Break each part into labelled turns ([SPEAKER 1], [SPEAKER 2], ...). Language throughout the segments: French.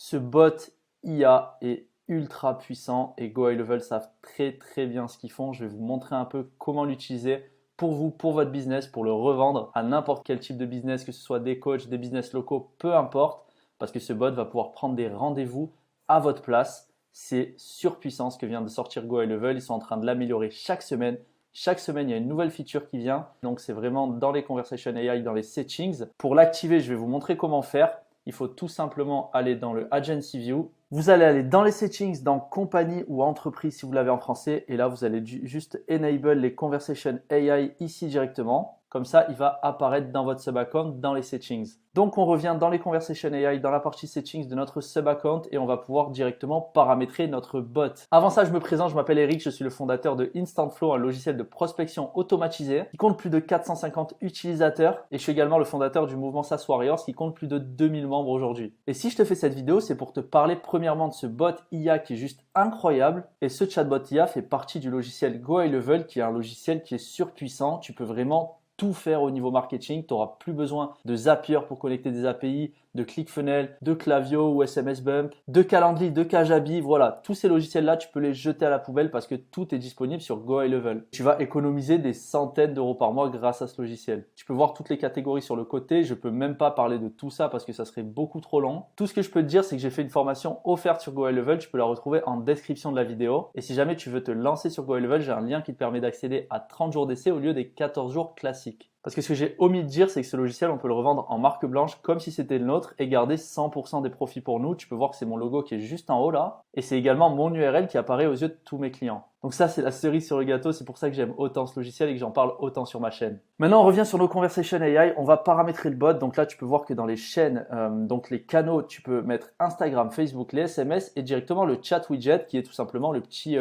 [SPEAKER 1] Ce bot IA est ultra puissant et GoHighLevel savent très bien ce qu'ils font. Je vais vous montrer un peu comment l'utiliser pour vous, pour votre business, pour le revendre à n'importe quel type de business, que ce soit des coachs, des business locaux, peu importe, parce que ce bot va pouvoir prendre des rendez-vous à votre place. C'est surpuissant ce que vient de sortir GoHighLevel. Ils sont en train de l'améliorer chaque semaine. Chaque semaine, il y a une nouvelle feature qui vient. Donc, c'est vraiment dans les Conversation AI, dans les settings. Pour l'activer, je vais vous montrer comment faire. Il faut tout simplement aller dans le Agency View. Vous allez aller dans les settings, dans compagnie ou entreprise si vous l'avez en français. Et là, vous allez juste enable les Conversation AI ici directement. Comme ça, il va apparaître dans votre sub-account, dans les settings. Donc, on revient dans les Conversation AI, dans la partie settings de notre sub-account et on va pouvoir directement paramétrer notre bot. Avant ça, je me présente, je m'appelle Eric, je suis le fondateur de InstantFlow, un logiciel de prospection automatisé qui compte plus de 450 utilisateurs et je suis également le fondateur du mouvement SaaS Warriors qui compte plus de 2000 membres aujourd'hui. Et si je te fais cette vidéo, c'est pour te parler premièrement de ce bot IA qui est juste incroyable et ce chatbot IA fait partie du logiciel GoHighLevel qui est un logiciel qui est surpuissant. Tu peux vraiment tout faire au niveau marketing. Tu n'auras plus besoin de Zapier pour connecter des API, de ClickFunnels, de Klaviyo ou SMS Bump, de Calendly, de Kajabi. Voilà, tous ces logiciels-là, tu peux les jeter à la poubelle parce que tout est disponible sur GoHighLevel. Tu vas économiser des centaines d'euros par mois grâce à ce logiciel. Tu peux voir toutes les catégories sur le côté. Je peux même pas parler de tout ça parce que ça serait beaucoup trop long. Tout ce que je peux te dire, c'est que j'ai fait une formation offerte sur GoHighLevel. Tu peux la retrouver en description de la vidéo. Et si jamais tu veux te lancer sur GoHighLevel, j'ai un lien qui te permet d'accéder à 30 jours d'essai au lieu des 14 jours classiques. Parce que ce que j'ai omis de dire, c'est que ce logiciel, on peut le revendre en marque blanche comme si c'était le nôtre et garder 100% des profits pour nous. Tu peux voir que c'est mon logo qui est juste en haut là. Et c'est également mon URL qui apparaît aux yeux de tous mes clients. Donc ça, c'est la cerise sur le gâteau. C'est pour ça que j'aime autant ce logiciel et que j'en parle autant sur ma chaîne. Maintenant, on revient sur nos Conversation AI. On va paramétrer le bot. Donc là, tu peux voir que dans les chaînes, donc les canaux, tu peux mettre Instagram, Facebook, les SMS et directement le chat widget qui est tout simplement le petit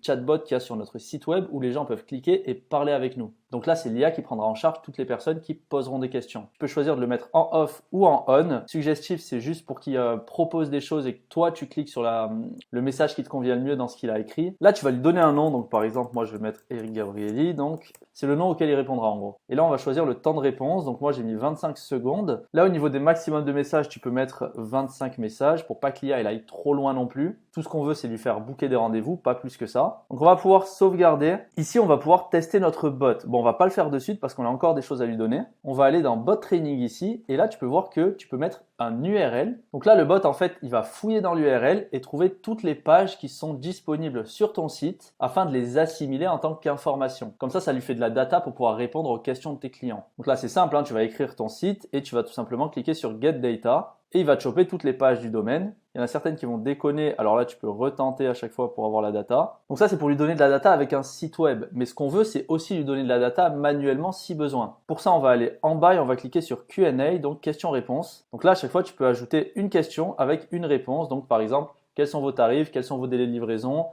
[SPEAKER 1] chatbot qu'il y a sur notre site web où les gens peuvent cliquer et parler avec nous. Donc là, c'est l'IA qui prendra en charge toutes les personnes qui poseront des questions. Tu peux choisir de le mettre en off ou en on. Suggestif, c'est juste pour qu'il propose des choses et que toi, tu cliques sur le message qui te convient le mieux dans ce qu'il a écrit. Là, tu vas lui donner un nom. Donc par exemple, moi, je vais mettre Eric Gabrieli. Donc c'est le nom auquel il répondra en gros. Et là, on va choisir le temps de réponse. Donc moi, j'ai mis 25 secondes. Là, au niveau des maximums de messages, tu peux mettre 25 messages pour pas que l'IA aille trop loin non plus. Tout ce qu'on veut, c'est lui faire booker des rendez-vous, pas plus que ça. Donc on va pouvoir sauvegarder. Ici, on va pouvoir tester notre bot. Bon, on va pas le faire de suite parce qu'on a encore des choses à lui donner. On va aller dans bot training ici et là tu peux voir que tu peux mettre un URL. Donc là le bot en fait il va fouiller dans l'URL et trouver toutes les pages qui sont disponibles sur ton site afin de les assimiler en tant qu'information. Comme ça lui fait de la data pour pouvoir répondre aux questions de tes clients. Donc là c'est simple, hein, tu vas écrire ton site et tu vas tout simplement cliquer sur Get Data. Et il va te choper toutes les pages du domaine. Il y en a certaines qui vont déconner, alors là tu peux retenter à chaque fois pour avoir la data. Donc ça c'est pour lui donner de la data avec un site web, mais ce qu'on veut c'est aussi lui donner de la data manuellement si besoin. Pour ça on va aller en bas et on va cliquer sur Q&A, donc question-réponse. Donc là à chaque fois tu peux ajouter une question avec une réponse, donc par exemple quels sont vos tarifs, quels sont vos délais de livraison,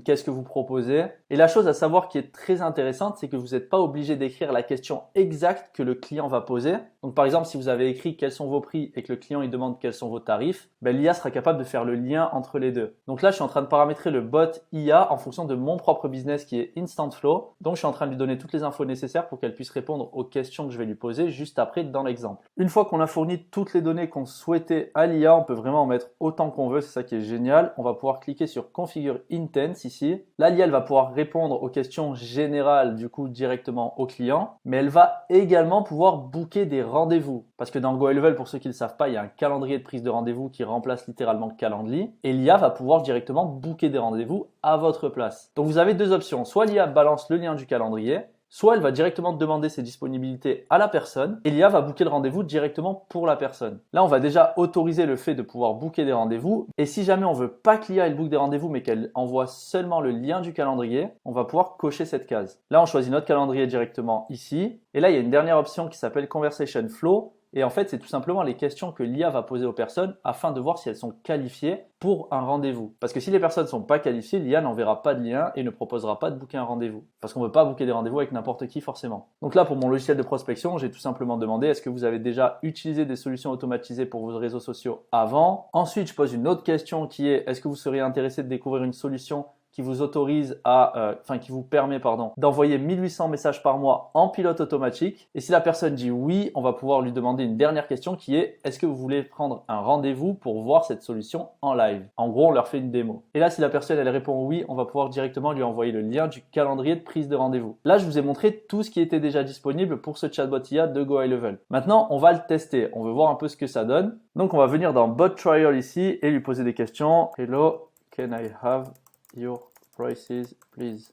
[SPEAKER 1] qu'est-ce que vous proposez. Et la chose à savoir qui est très intéressante, c'est que vous n'êtes pas obligé d'écrire la question exacte que le client va poser. Donc par exemple, si vous avez écrit quels sont vos prix et que le client il demande quels sont vos tarifs, ben, l'IA sera capable de faire le lien entre les deux. Donc là, je suis en train de paramétrer le bot IA en fonction de mon propre business qui est InstantFlow. Donc je suis en train de lui donner toutes les infos nécessaires pour qu'elle puisse répondre aux questions que je vais lui poser juste après dans l'exemple. Une fois qu'on a fourni toutes les données qu'on souhaitait à l'IA, on peut vraiment en mettre autant qu'on veut, c'est ça qui est génial. On va pouvoir cliquer sur Configure Intents ici. Là, l'IA elle va pouvoir répondre aux questions générales du coup directement au client, mais elle va également pouvoir booker des rendez-vous. Parce que dans GoHighLevel, pour ceux qui ne le savent pas, il y a un calendrier de prise de rendez-vous qui remplace littéralement Calendly et l'IA va pouvoir directement booker des rendez-vous à votre place. Donc vous avez deux options, soit l'IA balance le lien du calendrier, soit elle va directement demander ses disponibilités à la personne et l'IA va booker le rendez-vous directement pour la personne. Là, on va déjà autoriser le fait de pouvoir booker des rendez-vous et si jamais on veut pas que l'IA elle booke des rendez-vous mais qu'elle envoie seulement le lien du calendrier, on va pouvoir cocher cette case. Là, on choisit notre calendrier directement ici et là, il y a une dernière option qui s'appelle Conversation Flow. Et en fait, c'est tout simplement les questions que l'IA va poser aux personnes afin de voir si elles sont qualifiées pour un rendez-vous. Parce que si les personnes ne sont pas qualifiées, l'IA n'enverra pas de lien et ne proposera pas de booker un rendez-vous. Parce qu'on ne veut pas booker des rendez-vous avec n'importe qui forcément. Donc là, pour mon logiciel de prospection, j'ai tout simplement demandé est-ce que vous avez déjà utilisé des solutions automatisées pour vos réseaux sociaux avant? Ensuite, je pose une autre question qui est est-ce que vous seriez intéressé de découvrir une solution qui vous autorise à, qui vous permet, d'envoyer 1800 messages par mois en pilote automatique. Et si la personne dit oui, on va pouvoir lui demander une dernière question qui est: est-ce que vous voulez prendre un rendez-vous pour voir cette solution en live? En gros, on leur fait une démo. Et là, si la personne elle répond oui, on va pouvoir directement lui envoyer le lien du calendrier de prise de rendez-vous. Là, je vous ai montré tout ce qui était déjà disponible pour ce chatbot IA de Go High Level. Maintenant, on va le tester. On veut voir un peu ce que ça donne. Donc, on va venir dans Bot Trial ici et lui poser des questions. Hello, can I have your prices, please?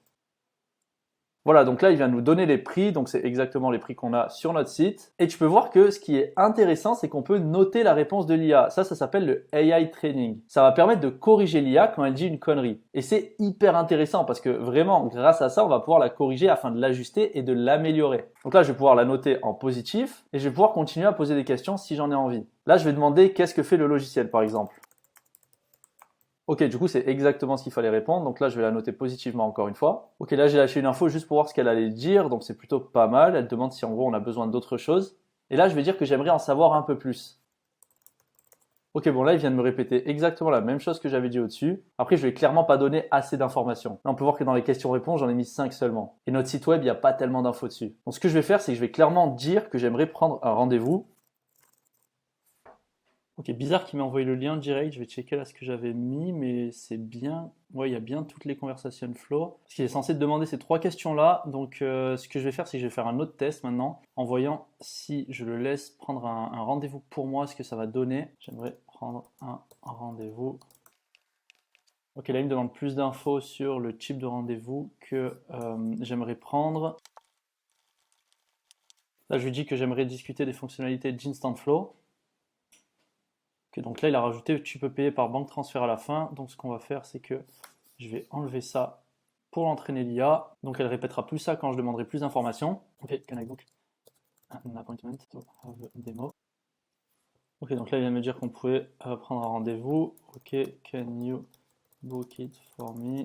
[SPEAKER 1] Voilà, donc là, il vient de nous donner les prix, donc c'est exactement les prix qu'on a sur notre site. Et tu peux voir que ce qui est intéressant, c'est qu'on peut noter la réponse de l'IA. Ça s'appelle le AI Training. Ça va permettre de corriger l'IA quand elle dit une connerie. Et c'est hyper intéressant parce que vraiment, grâce à ça, on va pouvoir la corriger afin de l'ajuster et de l'améliorer. Donc là, je vais pouvoir la noter en positif et je vais pouvoir continuer à poser des questions si j'en ai envie. Là, je vais demander qu'est-ce que fait le logiciel, par exemple. Ok, du coup, c'est exactement ce qu'il fallait répondre. Donc là, je vais la noter positivement encore une fois. Ok, là, j'ai lâché une info juste pour voir ce qu'elle allait dire. Donc c'est plutôt pas mal. Elle demande si en gros, on a besoin d'autre chose. Et là, je vais dire que j'aimerais en savoir un peu plus. Ok, bon là, il vient de me répéter exactement la même chose que j'avais dit au-dessus. Après, je vais clairement pas donner assez d'informations. Là, on peut voir que dans les questions-réponses, j'en ai mis 5 seulement. Et notre site web, il n'y a pas tellement d'infos dessus. Donc ce que je vais faire, c'est que je vais clairement dire que j'aimerais prendre un rendez-vous. Ok, bizarre qu'il m'ait envoyé le lien direct. Je vais checker là ce que j'avais mis, mais c'est bien. Ouais, il y a bien toutes les conversation flow. Parce qu'il est censé te demander ces 3 questions-là. Donc, ce que je vais faire, c'est que je vais faire un autre test maintenant, en voyant si je le laisse prendre un rendez-vous pour moi, ce que ça va donner. J'aimerais prendre un rendez-vous. Ok, là, il me demande plus d'infos sur le type de rendez-vous que j'aimerais prendre. Là, je lui dis que j'aimerais discuter des fonctionnalités d'Instant Flow. Okay, donc là, il a rajouté tu peux payer par banque transfert à la fin. Donc ce qu'on va faire, c'est que je vais enlever ça pour l'entraîner l'IA. Donc elle répétera plus ça quand je demanderai plus d'informations. Ok, can I book an appointment to have a demo? Ok, donc là, il vient de me dire qu'on pouvait prendre un rendez-vous. Ok, can you book it for me?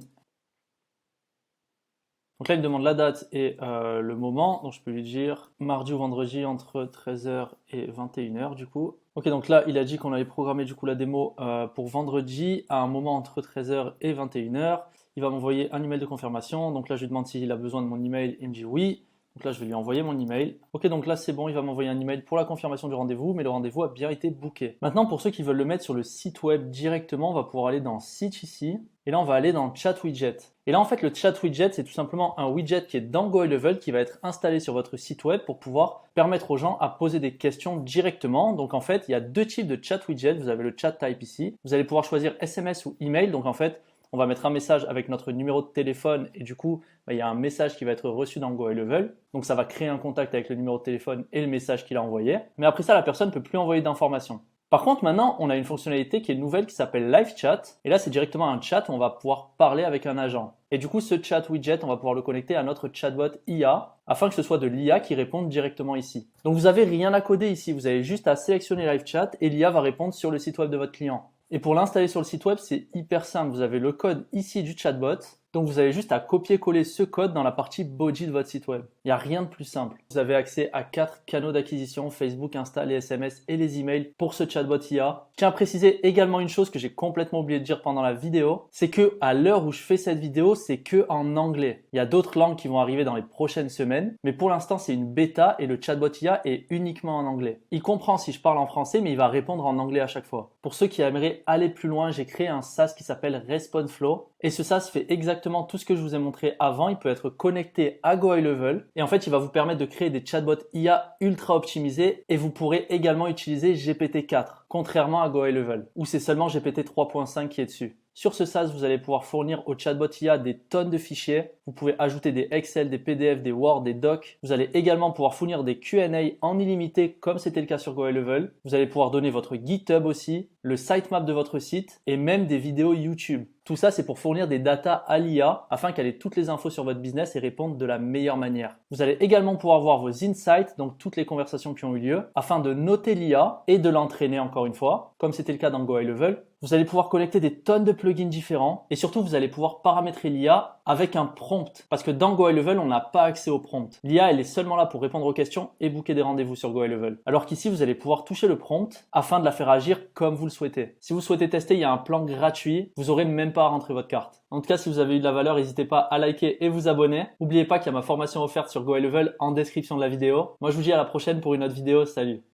[SPEAKER 1] Donc là, il me demande la date et le moment. Donc je peux lui dire mardi ou vendredi entre 13h et 21h du coup. Ok, donc là, il a dit qu'on allait programmer du coup la démo pour vendredi à un moment entre 13h et 21h. Il va m'envoyer un email de confirmation. Donc là, je lui demande s'il a besoin de mon email. Il me dit oui. Donc là, je vais lui envoyer mon email. Ok, donc là, c'est bon, il va m'envoyer un email pour la confirmation du rendez-vous, mais le rendez-vous a bien été booké. Maintenant, pour ceux qui veulent le mettre sur le site web directement, on va pouvoir aller dans Site ici. Et là, on va aller dans Chat Widget. Et là, en fait, le Chat Widget, c'est tout simplement un widget qui est dans Go High Level qui va être installé sur votre site web pour pouvoir permettre aux gens à poser des questions directement. Donc, en fait, il y a 2 types de Chat Widget. Vous avez le Chat Type ici. Vous allez pouvoir choisir SMS ou email. Donc, en fait, on va mettre un message avec notre numéro de téléphone et du coup, il y a un message qui va être reçu dans Go High Level. Donc, ça va créer un contact avec le numéro de téléphone et le message qu'il a envoyé. Mais après ça, la personne ne peut plus envoyer d'informations. Par contre, maintenant, on a une fonctionnalité qui est nouvelle qui s'appelle Live Chat. Et là, c'est directement un chat où on va pouvoir parler avec un agent. Et du coup, ce chat widget, on va pouvoir le connecter à notre chatbot IA afin que ce soit de l'IA qui réponde directement ici. Donc, vous n'avez rien à coder ici. Vous avez juste à sélectionner Live Chat et l'IA va répondre sur le site web de votre client. Et pour l'installer sur le site web, c'est hyper simple. Vous avez le code ici du chatbot. Donc vous avez juste à copier-coller ce code dans la partie body de votre site web. Il n'y a rien de plus simple. Vous avez accès à 4 canaux d'acquisition, Facebook, Insta, les SMS et les emails pour ce chatbot IA. Je tiens à préciser également une chose que j'ai complètement oublié de dire pendant la vidéo, c'est que à l'heure où je fais cette vidéo, c'est que en anglais. Il y a d'autres langues qui vont arriver dans les prochaines semaines, mais pour l'instant c'est une bêta et le chatbot IA est uniquement en anglais. Il comprend si je parle en français, mais il va répondre en anglais à chaque fois. Pour ceux qui aimeraient aller plus loin, j'ai créé un SaaS qui s'appelle RespondFlow et ce SaaS fait exactement tout ce que je vous ai montré avant. Il peut être connecté à Go High Level et en fait il va vous permettre de créer des chatbots IA ultra optimisés et vous pourrez également utiliser GPT-4 contrairement à Go High Level où c'est seulement GPT 3.5 qui est dessus. Sur ce SaaS, vous allez pouvoir fournir au chatbot IA des tonnes de fichiers. Vous pouvez ajouter des Excel, des PDF, des Word, des Docs. Vous allez également pouvoir fournir des Q&A en illimité comme c'était le cas sur Go High Level. Vous allez pouvoir donner votre GitHub aussi, le sitemap de votre site et même des vidéos YouTube. Tout ça, c'est pour fournir des datas à l'IA afin qu'elle ait toutes les infos sur votre business et répondre de la meilleure manière. Vous allez également pouvoir voir vos insights, donc toutes les conversations qui ont eu lieu, afin de noter l'IA et de l'entraîner encore une fois, comme c'était le cas dans Go High Level. Vous allez pouvoir connecter des tonnes de plugins différents et surtout vous allez pouvoir paramétrer l'IA avec un prompt parce que dans Go High Level on n'a pas accès au prompt. L'IA elle est seulement là pour répondre aux questions et booker des rendez-vous sur Go High Level. Alors qu'ici vous allez pouvoir toucher le prompt afin de la faire agir comme vous le souhaitez. Si vous souhaitez tester, il y a un plan gratuit, vous aurez même pas à rentrer votre carte. En tout cas, si vous avez eu de la valeur, n'hésitez pas à liker et vous abonner. N'oubliez pas qu'il y a ma formation offerte sur Go High Level en description de la vidéo. Moi je vous dis à la prochaine pour une autre vidéo. Salut!